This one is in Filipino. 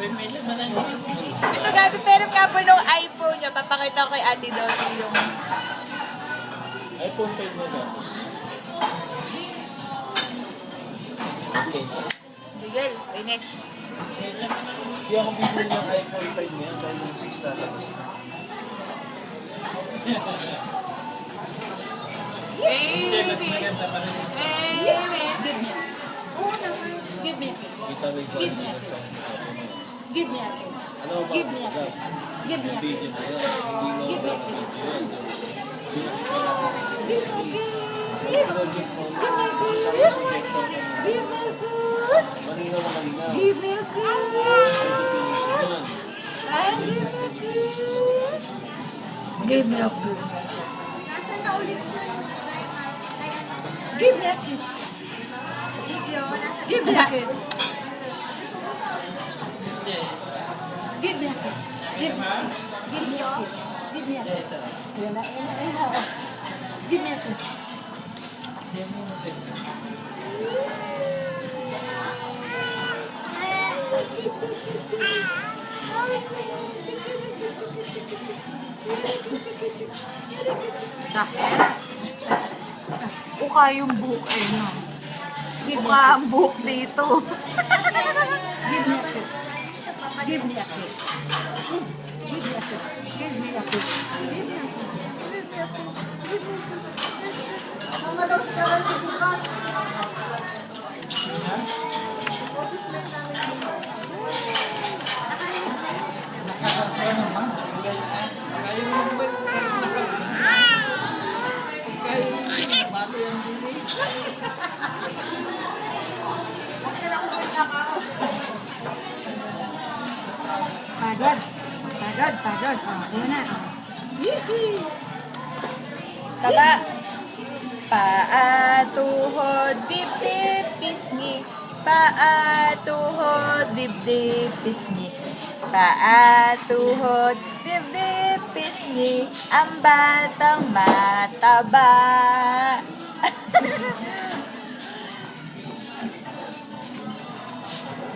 may laman na niya. Ito gabi, pero nga po nung iPhone nyo, papakita ko kay Ate Dottie yung... iPhone 5 na ba? Miguel, okay, next. Hindi ako bibili ng iPhone 5 niya dahil yung 6 lalabas na. Hindi, mas maganda pa rin. Give me a kiss. Oo naman. Give me a kiss. Kita rin ko. Give me a kiss. Give me a kiss. Ano ba? Give me a kiss. Give me a Video kiss. na yan. Hindi mo Give me a ba kiss. video yan? Pinakita natin. Give me a kiss. Project mo. Give me a kiss. Project mo. Give me a kiss. Malinaw na malinaw. Give me a kiss. Definition yan. And give me a kiss. Give me a kiss. Nasaan na ulit siya? Give me a kiss. Video, nasa Give me a kiss. Give me a kiss. Give me a kiss. Give me a kiss. Give me a kiss. Ayan na, ayan na, ayan na. Give me a kiss. Uka yung buhok eh, no? Uka ang buhok dito. Give me a kiss. Give me a kiss. Give me a kiss. Give me a kiss. Mama daw siya lang bukas. Pagod. Pagod, pagod. Oh, ayan na. Yee-hee. Taba. Paa, tuhod, dibdib, pisngi. Paa, tuhod, dibdib, pisngi. Paa, tuhod, dibdib, pisngi. Ang batang mataba.